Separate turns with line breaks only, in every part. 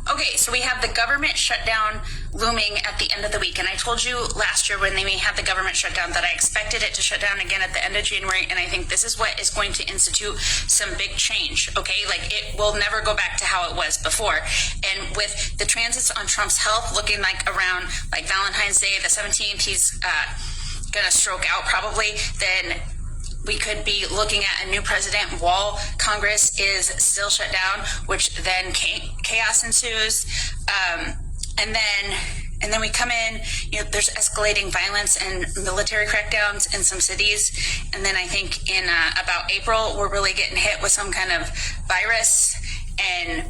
Okay, so we have the government shutdown looming at the end of the week. And I told you last year when they had the government shutdown that I expected it to shut down again at the end of January. And I think this is what is going to institute some big change, okay? Like, it will never go back to how it was before. And with the transits on Trump's health looking like around like Valentine's Day, the 17th, he's gonna stroke out probably, then we could be looking at a new president while Congress is still shut down, which then chaos ensues. And then we come in, there's escalating violence and military crackdowns in some cities. And then I think in about April, we're really getting hit with some kind of virus, and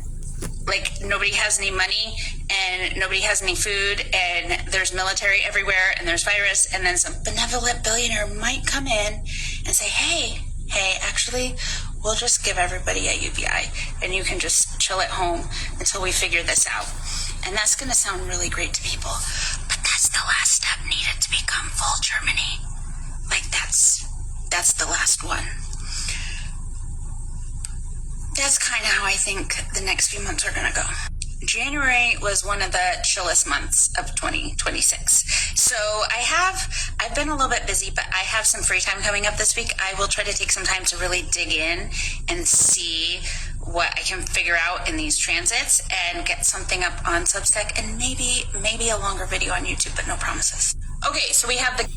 like nobody has any money and nobody has any food, and there's military everywhere and there's virus, and then some benevolent billionaire might come in and say, hey, actually, we'll just give everybody a UBI and you can just chill at home until we figure this out. And that's going to sound really great to people, but that's the last step needed to become full Germany. Like that's the last one. That's kind of how I think the next few months are going to go. January was one of the chillest months of 2026. So I've been a little bit busy, but I have some free time coming up this week. I will try to take some time to really dig in and see what I can figure out in these transits and get something up on Substack, and maybe a longer video on YouTube, but no promises. Okay, so we have the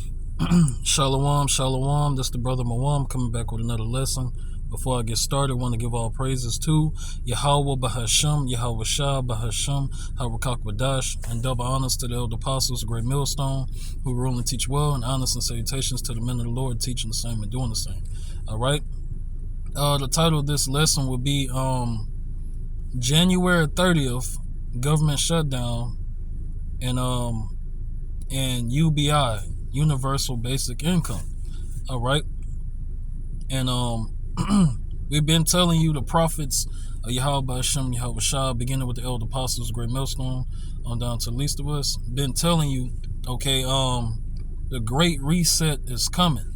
Shalom. This is the brother Mawam coming back with another lesson. Before I get started, I want to give all praises to Yahweh Bahasham, Yahweh Shah Bahasham, Harakak Wadash, and double honors to the elder apostles, great millstone, who rule and teach well, and honors and salutations to the men of the Lord, teaching the same and doing the same. All right. The title of this lesson will be January 30th, government shutdown, and UBI, Universal Basic Income. All right. And we've been telling you the prophets of Yahweh Hashem, Yahweh Shah, beginning with the elder apostles, great millstone, on down to the least of us. Been telling you, okay, the great reset is coming.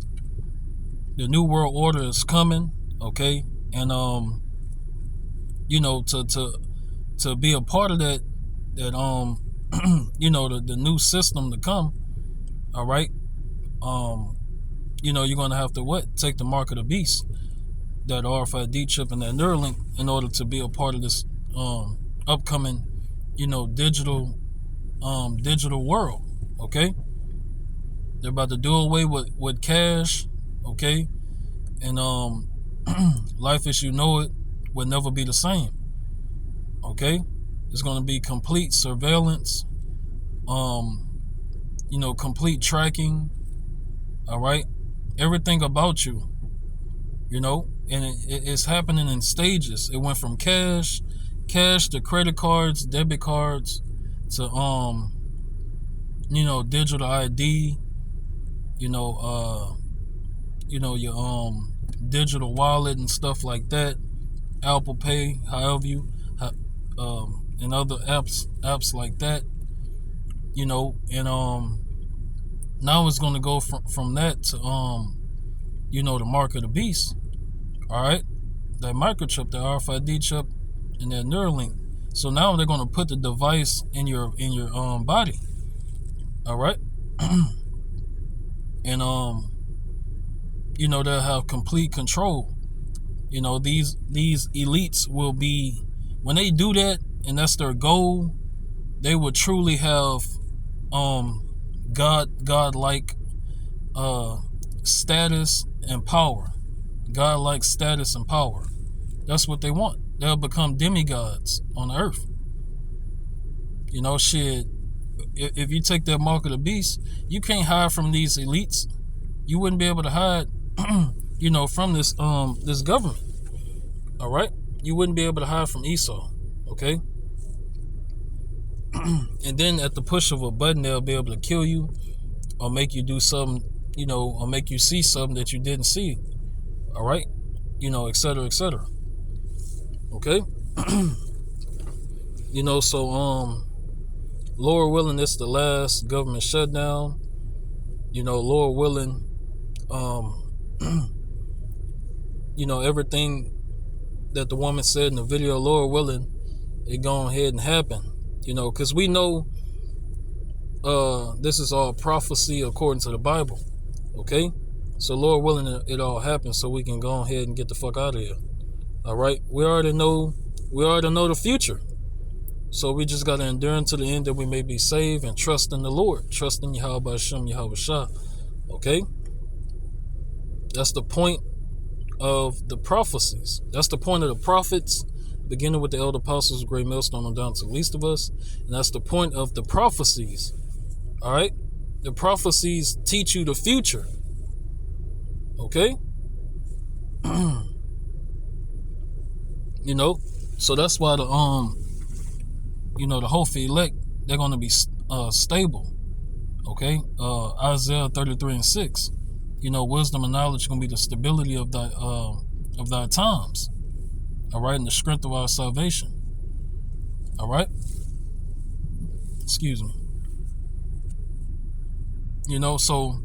The new world order is coming, okay? And to be a part of that the new system to come, all right? You're gonna have to take the mark of the beast, that RFID chip and that Neuralink, in order to be a part of this upcoming, digital world. Okay, they're about to do away with cash. Okay, and life as you know it will never be the same. Okay, it's going to be complete surveillance, complete tracking. All right, everything about you, and it's happening in stages. It went from cash to credit cards, debit cards, to digital ID, your digital wallet and stuff like that, Apple Pay, however you, and other apps like that, and now it's going to go from that to the mark of the beast. All right, that microchip, the RFID chip, and that Neuralink. So now they're going to put the device in your body. All right, and they'll have complete control. These elites will be, when they do that, and that's their goal, they will truly have God-like status and power. God-like status and power. That's what they want. They'll become demigods on the earth. If you take that mark of the beast, you can't hide from these elites. You wouldn't be able to hide, from this government. All right? You wouldn't be able to hide from Esau. Okay? And then at the push of a button, they'll be able to kill you, or make you do something, or make you see something that you didn't see. All right, et cetera, et cetera. Okay. So Lord willing, this is the last government shutdown. Lord willing, everything that the woman said in the video, Lord willing, it go ahead and happen. Because we know this is all prophecy according to the Bible. Okay? So Lord willing, it all happens so we can go ahead and get the fuck out of here. All right? We already know the future. So we just got to endure until the end that we may be saved and trust in the Lord. Trust in Yahweh Hashem, Yahweh Shah. Okay? That's the point of the prophecies. That's the point of the prophets, beginning with the elder apostles, great millstone, on down to the least of us. And that's the point of the prophecies. All right? The prophecies teach you the future. Okay? So that's why the whole elect, they're going to be stable. Okay? Isaiah 33:6. Wisdom and knowledge going to be the stability of thy times. All right? And the strength of our salvation. All right? Excuse me. So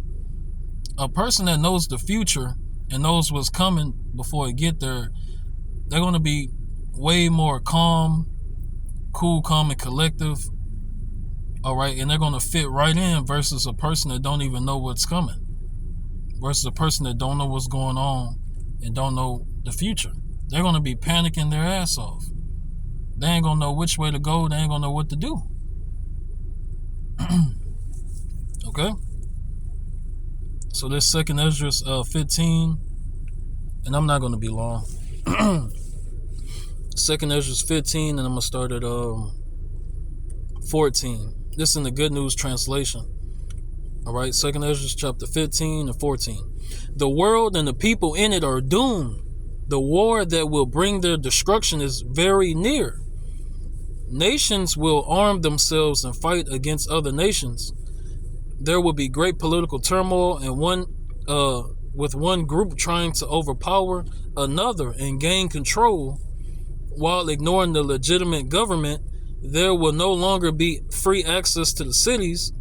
a person that knows the future and knows what's coming before it get there, they're going to be way more calm, cool, calm, and collective. All right? And they're going to fit right in versus a person that don't even know what's coming. Versus a person that don't know what's going on and don't know the future. They're going to be panicking their ass off. They ain't going to know which way to go. They ain't going to know what to do. Okay? So this second Ezra 15, and I'm not going to be long. Second Ezra 15, and I'm going to start at 14. This is in the Good News translation. All right, Second Ezra chapter 15 and 14. The world and the people in it are doomed. The war that will bring their destruction is very near. Nations will arm themselves and fight against other nations. There will be great political turmoil and with one group trying to overpower another and gain control while ignoring the legitimate government. There will no longer be free access to the cities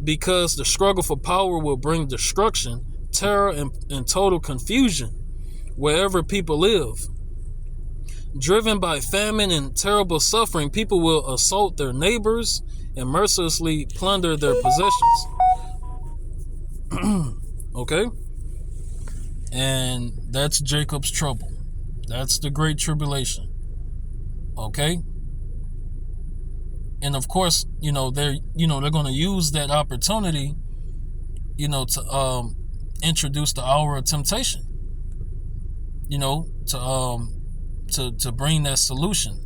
because the struggle for power will bring destruction, terror, and total confusion wherever people live. Driven by famine and terrible suffering, people will assault their neighbors and mercilessly plunder their possessions. Okay? And that's Jacob's trouble. That's the great tribulation. Okay? And of course, they're going to use that opportunity, to introduce the hour of temptation. To bring that solution.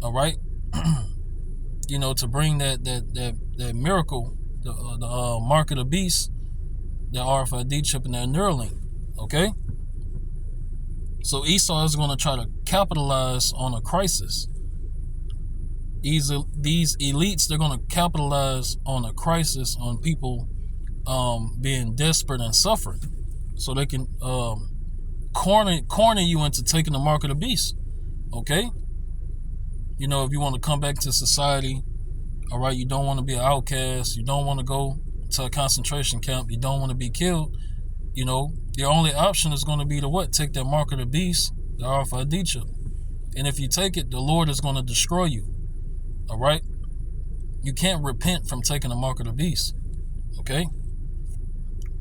All right? To bring that miracle, the mark of the beast, the RFID chip, and that Neuralink. Okay? So Esau is going to try to capitalize on a crisis. These elites, they're going to capitalize on a crisis, on people being desperate and suffering, so they can corner you into taking the mark of the beast. Okay? If you want to come back to society, all right, you don't want to be an outcast, you don't want to go to a concentration camp, you don't want to be killed, your only option is going to be to what? Take that mark of the beast, the RFID chip. And if you take it, the Lord is going to destroy you. All right? You can't repent from taking the mark of the beast. Okay?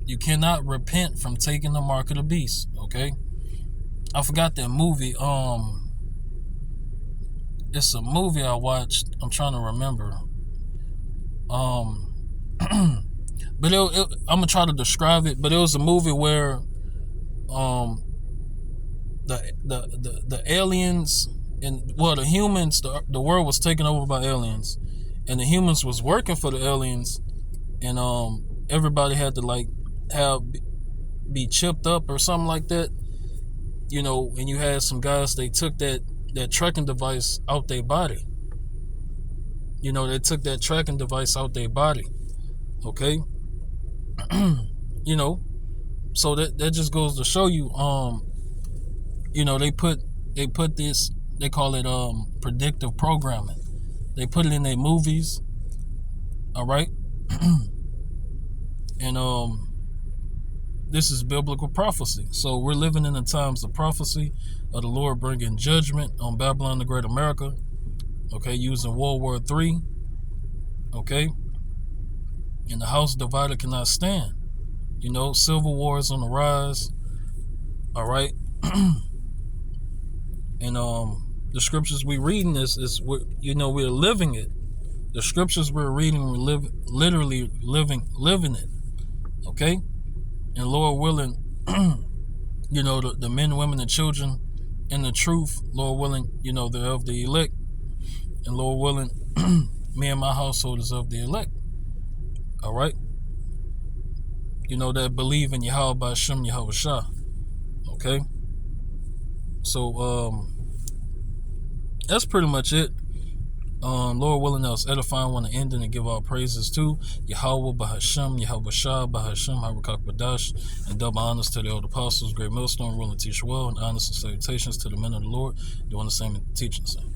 You cannot repent from taking the mark of the beast. Okay? I forgot that movie. It's a movie I watched. I'm trying to remember. But I'm gonna try to describe it. But it was a movie where the aliens and the humans, the world was taken over by aliens, and the humans was working for the aliens, and everybody had to be chipped up or something like that. And you had some guys, they took that tracking device out their body. They took that tracking device out their body. Okay? So that just goes to show you, they put this, they call it predictive programming. They put it in their movies. All right? And this is biblical prophecy. So we're living in the times of prophecy of the Lord bringing judgment on Babylon the Great America, okay, using World War III, okay, and the house divided cannot stand. You know, civil war is on the rise, all right, and the scriptures we reading is we're living it. The scriptures we're reading, we're literally living it, okay, and Lord willing, the men, women, and children in the truth, Lord willing, they're of the elect, and Lord willing, me and my household is of the elect, all right, that believe in Yahweh B'Shem Yahweh Shah, okay, so that's pretty much it. Lord willing, else edifying, want to end and give our praises to Yahweh B'Hashem, Yahweh Shah, B'Hashem, Harakak B'Dash, and double honors to the old apostles, great millstone, ruling teach well, and honors and salutations to the men of the Lord, doing the same and teaching the same.